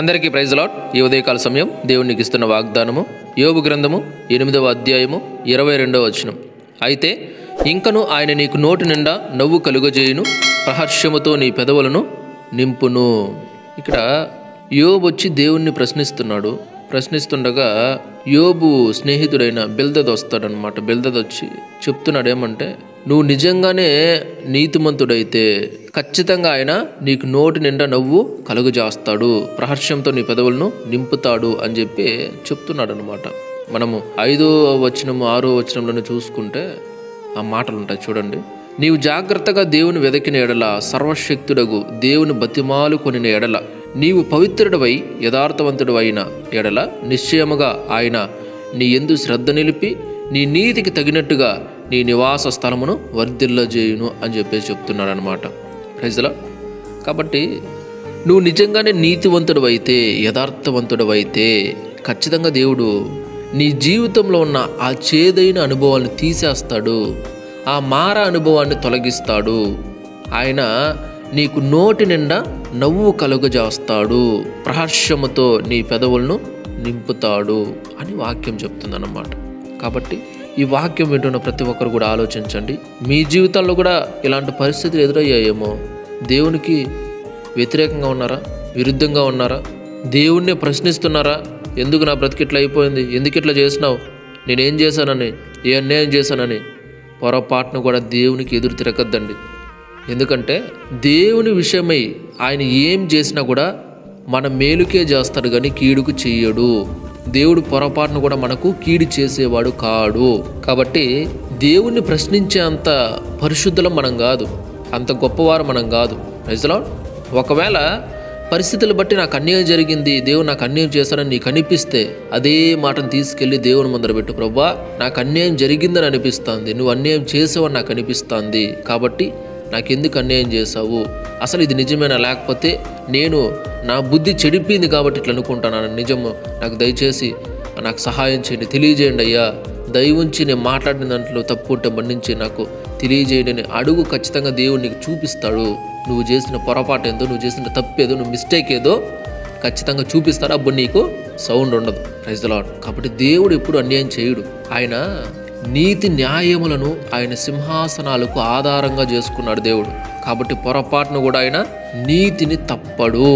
అందరికీ praise lord. ఈ ఉదయకాల సమయం దేవునికి ఇస్తున్న వాగ్దానము యోబు గ్రంథము 8వ అధ్యాయము 22వ వచనం. అయితే ఇంకను ఆయన నీకు నోటి నిండా నవ్వు కలుగజేయును, ప్రహర్షముతో నీ పెదవులను నింపును. ఇక్కడ యోబు వచ్చి దేవుణ్ణి ప్రశ్నిస్తున్నాడు. ప్రశ్నిస్తుండగా యోబు స్నేహితుడైన బిల్దద్ వస్తాడనమాట. బిల్దద్ వచ్చి చెప్తున్నాడు ఏమంటే, నువ్వు నిజంగానే నీతిమంతుడైతే ఖచ్చితంగా ఆయన నీకు నోటి నిండా నవ్వు కలుగజేస్తాడు, ప్రహర్షంతో నీ పెదవులను నింపుతాడు అని చెప్పి చెప్తున్నాడు అనమాట. మనము 5వ వచనము 6వ వచనంలోనే చూసుకుంటే ఆ మాటలు ఉంటాయి చూడండి. నీవు జాగ్రత్తగా దేవుని వెదకిన ఎడల, సర్వశక్తుడగు దేవుని బతిమాలు కొనిన ఎడల, నీవు పవిత్రుడవై యథార్థవంతుడు అయిన ఎడల నిశ్చయముగా ఆయన నీ యందు శ్రద్ధ నిలిపి నీ నీతికి తగినట్టుగా నీ నివాస స్థలమును వర్ధిల్లజేయును అని చెప్పేసి చెప్తున్నాడు అనమాట. ప్రైజ్లా. కాబట్టి నువ్వు నిజంగానే నీతివంతుడు అయితే, యథార్థవంతుడు అయితే ఖచ్చితంగా దేవుడు నీ జీవితంలో ఉన్న ఆ చేదైన అనుభవాన్ని తీసేస్తాడు, ఆ మార అనుభవాన్ని తొలగిస్తాడు. ఆయన నీకు నోటి నిండా నవ్వు కలుగజేస్తాడు, ప్రహర్షముతో నీ పెదవులను నింపుతాడు అని వాక్యం చెప్తుందన్నమాట. కాబట్టి ఈ వాక్యం వింటున్న ప్రతి ఒక్కరు కూడా ఆలోచించండి. మీ జీవితాల్లో కూడా ఇలాంటి పరిస్థితులు ఎదురయ్యాయేమో. దేవునికి వ్యతిరేకంగా ఉన్నారా? విరుద్ధంగా ఉన్నారా? దేవుణ్ణి ప్రశ్నిస్తున్నారా? ఎందుకు నా బ్రతికి ఇట్లా అయిపోయింది, ఎందుకు ఇట్లా చేసినావు, నేనేం చేశానని, ఏ అన్యాయం చేశానని పొరపాటును కూడా దేవునికి ఎదురు తిరగద్దండి. ఎందుకంటే దేవుని విషయమై ఆయన ఏం చేసినా కూడా మన మేలుకే చేస్తాడు కానీ కీడుకు చెయ్యడు. దేవుడు పొరపాటును కూడా మనకు కీడు చేసేవాడు కాడు. కాబట్టి దేవుణ్ణి ప్రశ్నించే అంత పరిశుద్ధులం మనం కాదు, అంత గొప్పవారు మనం కాదు. నిజంలో ఒకవేళ పరిస్థితులు బట్టి నాకు అన్యాయం జరిగింది, దేవుడు నాకు అన్యాయం చేశానని నీకు అనిపిస్తే అదే మాటను తీసుకెళ్ళి దేవుని ముందర పెట్టు. ప్రభువా, నాకు అన్యాయం జరిగిందని అనిపిస్తుంది, నువ్వు అన్యాయం చేసావని నాకు అనిపిస్తుంది, కాబట్టి నాకెందుకు అన్యాయం చేశావు, అసలు ఇది నిజమేనా, లేకపోతే నేను నా బుద్ధి చెడిపోయింది కాబట్టి ఇట్లా అనుకుంటాను, నిజము, నాకు దయచేసి నాకు సహాయం చేయండి, తెలియజేయండి అయ్యా, దయవుంచి నేను మాట్లాడిన దాంట్లో తప్పు ఉంటే మన్నించి నాకు తెలియజేయండి అని అడుగు. ఖచ్చితంగా దేవుడు నీకు చూపిస్తాడు. నువ్వు చేసిన పొరపాటు ఏదో, నువ్వు చేసిన తప్పు ఏదో, నువ్వు మిస్టేక్ ఏదో ఖచ్చితంగా చూపిస్తాడు. అప్పుడు నీకు సౌండ్ ఉండదు. Praise the Lord. కాబట్టి దేవుడు ఎప్పుడు అన్యాయం చేయడు. ఆయన నీతి న్యాయములను ఆయన సింహాసనాలకు ఆధారంగా చేసుకున్నాడు దేవుడు. కాబట్టి పొరపాటును కూడా ఆయన నీతిని తప్పడు,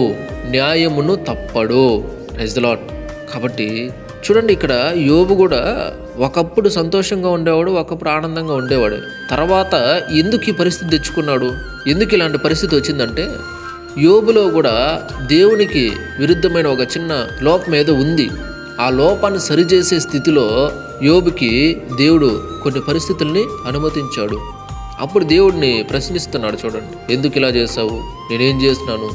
న్యాయమును తప్పడు. Praise the Lord. కాబట్టి చూడండి, ఇక్కడ యోబు కూడా ఒకప్పుడు సంతోషంగా ఉండేవాడు, ఒకప్పుడు ఆనందంగా ఉండేవాడు. తర్వాత ఎందుకు ఈ పరిస్థితి తెచ్చుకున్నాడు, ఎందుకు ఇలాంటి పరిస్థితి వచ్చిందంటే, యోబులో కూడా దేవునికి విరుద్ధమైన ఒక చిన్న లోపం ఏదో ఉంది. ఆ లోపాన్ని సరిచేసే స్థితిలో యోబుకి దేవుడు కొన్ని పరిస్థితుల్ని అనుమతించాడు. అప్పుడు దేవుడిని ప్రశ్నిస్తున్నాడు. చూడండి, ఎందుకు ఇలా చేసావు, నేనేం చేస్తున్నాను,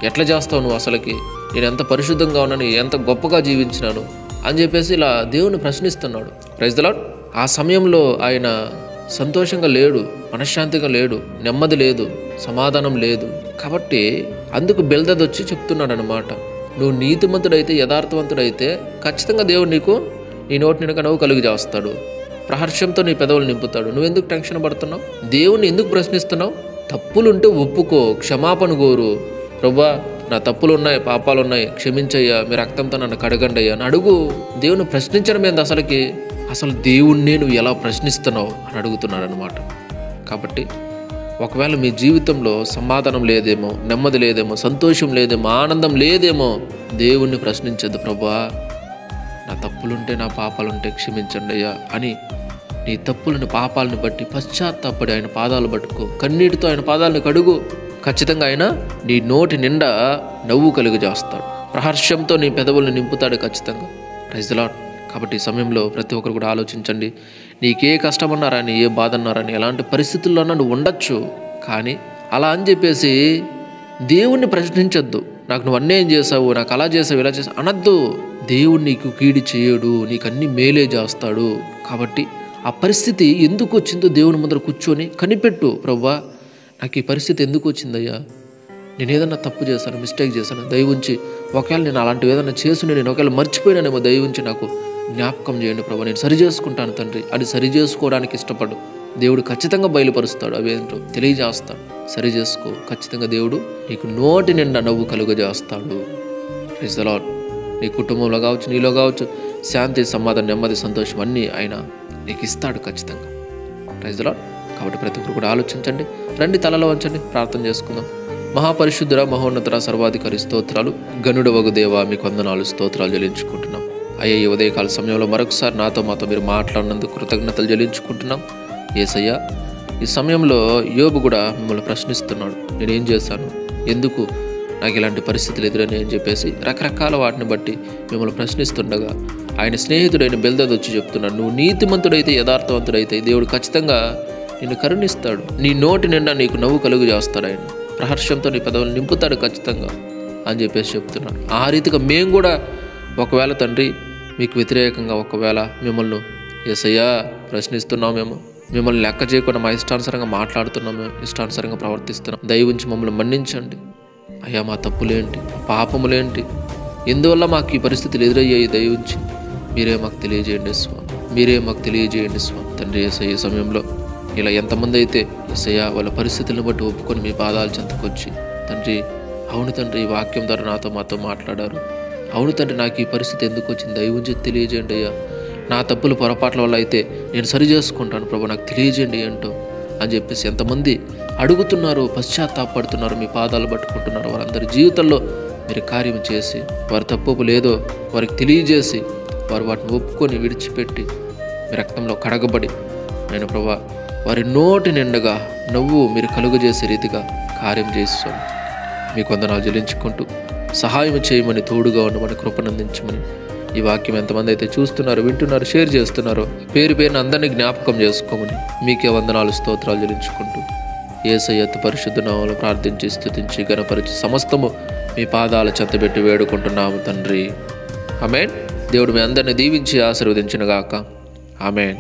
ఎట్లా చేస్తావు నువ్వు, అసలుకి నేను ఎంత పరిశుద్ధంగా ఉన్నాను, ఎంత గొప్పగా జీవించినాను అని చెప్పేసి ఇలా దేవుని ప్రశ్నిస్తున్నాడు. Praise the lord. ఆ సమయంలో ఆయన సంతోషంగా లేడు, మనశ్శాంతిగా లేడు, నెమ్మది లేదు, సమాధానం లేదు. కాబట్టి అందుకు బిల్దద్ వచ్చి చెప్తున్నాడు అనమాట, నువ్వు నీతిమంతుడైతే, యథార్థవంతుడైతే ఖచ్చితంగా దేవుడు నీకు నీ నోటి నిండా నవ్వు కలుగు చేస్తాడు, ప్రహర్షంతో నీ పెదవులు నింపుతాడు. నువ్వెందుకు టెన్షన్ పడుతున్నావు, దేవుణ్ణి ఎందుకు ప్రశ్నిస్తున్నావు? తప్పులుంటే ఒప్పుకో, క్షమాపణ కోరు. ప్రభువా, నా తప్పులు ఉన్నాయి, పాపాలు ఉన్నాయి, క్షమించయ్యా, మీ రక్తంతో నన్ను కడగండి అయ్యా అని అడుగు. దేవుని ప్రశ్నించడం ఏంది అసలుకి? అసలు దేవుణ్ణి నువ్వు ఎలా ప్రశ్నిస్తున్నావు అని అడుగుతున్నాడు అనమాట. కాబట్టి ఒకవేళ మీ జీవితంలో సమాధానం లేదేమో, నెమ్మది లేదేమో, సంతోషం లేదేమో, ఆనందం లేదేమో, దేవుణ్ణి ప్రశ్నించద్దు. ప్రభువా, నా తప్పులుంటే, నా పాపాలుంటే క్షమించండి అయ్యా అని నీ తప్పులను, పాపాలను బట్టి పశ్చాత్తాపడి ఆయన పాదాలు పట్టుకో, కన్నీటితో ఆయన పాదాలను కడుగు. ఖచ్చితంగా ఆయన నీ నోటి నిండా నవ్వు కలుగజేస్తాడు, ప్రహర్షంతో నీ పెదవులను నింపుతాడు ఖచ్చితంగా. Praise the Lord. కాబట్టి ఈ సమయంలో ప్రతి ఒక్కరు కూడా ఆలోచించండి. నీకే కష్టం అన్నారని, ఏ బాధ అన్నారని, ఎలాంటి పరిస్థితుల్లోన్నా నువ్వు ఉండొచ్చు, కానీ అలా అని చెప్పేసి దేవుణ్ణి ప్రశ్నించొద్దు. నాకు నువ్వు అన్యాయం చేసావు, నాకు అలా చేసావు, ఇలా చేసావు అనద్దు. దేవుడు నీకు కీడు చేయడు, నీకు అన్ని మేలే చేస్తాడు. కాబట్టి ఆ పరిస్థితి ఎందుకు వచ్చిందో దేవుని ముందర కూర్చొని కనిపెట్టు. ప్రభువా, నాకు ఈ పరిస్థితి ఎందుకు వచ్చిందయ్యా, నేను ఏదన్నా తప్పు చేశాను, మిస్టేక్ చేశాను, దయవుంచి ఒకవేళ నేను అలాంటివి ఏదైనా చేసుకుని నేను ఒకవేళ మర్చిపోయినానేమో, దయవుంచి నాకు జ్ఞాపకం చేయండి ప్రభు, నేను సరి చేసుకుంటాను తండ్రి అని సరి చేసుకోవడానికి ఇష్టపడు. దేవుడు ఖచ్చితంగా బయలుపరుస్తాడు, అవేంటో తెలియజేస్తాడు. సరి చేసుకో, ఖచ్చితంగా దేవుడు నీకు నోటి నిండా నవ్వు కలుగజేస్తాడు. Praise the lord. నీ కుటుంబంలో కావచ్చు, నీలో కావచ్చు, శాంతి, సమాధానం, నెమ్మది, సంతోషం అన్నీ ఆయన నీకు ఇస్తాడు ఖచ్చితంగా. Praise the Lord. కాబట్టి ప్రతి ఒక్కరు కూడా ఆలోచించండి. రండి, తలలో వంచండి, ప్రార్థన చేసుకుందాం. మహాపరిశుద్ధుర, మహోన్నతర, సర్వాధికారి స్తోత్రాలు, గనుడవగు దేవా, మీకు వందనాలు, స్తోత్రాలు చెల్లించుకుంటున్నాం. అయ్యా, ఈ ఉదయకాల సమయంలో మరొకసారి మాతో మీరు మాట్లాడినందుకు కృతజ్ఞతలు చెల్లించుకుంటున్నాం. యేసయ్యా, ఈ సమయంలో యోబు కూడా మిమ్మల్ని ప్రశ్నిస్తున్నాడు. నేనేం చేశాను, ఎందుకు నాకు ఇలాంటి పరిస్థితులు ఎదురని అని చెప్పేసి రకరకాల వాటిని బట్టి మిమ్మల్ని ప్రశ్నిస్తుండగా ఆయన స్నేహితుడైన బెల్దదు వచ్చి చెప్తున్నాడు, నువ్వు నీతిమంతుడైతే, యథార్థవంతుడైతే దేవుడు ఖచ్చితంగా నిన్ను కరుణిస్తాడు. నీ నోటి నిండా నీకు నవ్వు కలుగు చేస్తాడు. ఆయన ప్రహర్షంతో నీ పెదవులు నింపుతాడు ఖచ్చితంగా అని చెప్పేసి చెప్తున్నాడు. ఆ రీతిగా మేము కూడా ఒకవేళ తండ్రి మీకు వ్యతిరేకంగా ఒకవేళ మిమ్మల్ని యేసయ్యా ప్రశ్నిస్తున్నామేమో, మిమ్మల్ని లెక్క చేయకుండా మా ఇష్టానుసారంగా మాట్లాడుతున్నాము, ఇష్టానుసారంగా ప్రవర్తిస్తున్నాం, దయ ఉంచి మమ్మల్ని మన్నించండి అయ్యా. మా తప్పులేంటి, మా పాపములేంటి, ఎందువల్ల మాకు ఈ పరిస్థితులు ఎదురయ్యాయి, దయ ఉంచి మీరే మాకు తెలియజేయండి స్వామి, మీరే మాకు తెలియజేయండి స్వామి. తండ్రి యేసయ్య, ఈ సమయంలో ఇలా ఎంతమంది అయితే యేసయ్య వాళ్ళ పరిస్థితులను బట్టి ఒప్పుకొని మీ పాదాలు చెంతకొచ్చి తండ్రి, అవును తండ్రి, ఈ వాక్యం ద్వారా మాతో మాట్లాడారు, అవును తండ్రి, నాకు ఈ పరిస్థితి ఎందుకు వచ్చింది, దయ ఉంచి తెలియజేయండి అయ్యా. నా తప్పులు పొరపాట్ల వల్ల అయితే నేను సరి చేసుకుంటాను ప్రభు, నాకు తెలియజేయండి ఏంటో అని చెప్పేసి ఎంతమంది అడుగుతున్నారు, పశ్చాత్తాపడుతున్నారు, మీ పాదాలు పట్టుకుంటున్నారు. వారందరి జీవితంలో మీరు కార్యం చేసి, వారి తప్పు లేదో వారికి తెలియజేసి, వారు వాటిని ఒప్పుకొని విడిచిపెట్టి మీ రక్తంలో కడగబడి నేను ప్రభా వారి నోటి నిండగా నవ్వు మీరు కలుగజేసే రీతిగా కార్యం చేస్తాం. మీకు వందనాలు చెల్లించుకుంటూ సహాయం చేయమని, తోడుగా ఉండమని, కృపనందించమని, ఈ వాక్యం ఎంతమంది అయితే చూస్తున్నారో, వింటున్నారో, షేర్ చేస్తున్నారో పేరు పేరున అందరినీ జ్ఞాపకం చేసుకోమని మీకే వందనాలు, స్తోత్రాలు చెల్లించుకుంటూ యేసయ్య పరిశుద్ధ నామములో ప్రార్థించి, స్తుతించి, ఘనపరిచి సమస్తము మీ పాదాల చెంతబెట్టి వేడుకుంటున్నాము తండ్రి. ఆమేన్. దేవుడు మీ అందరిని దీవించి ఆశీర్వదించును గాక. ఆమేన్.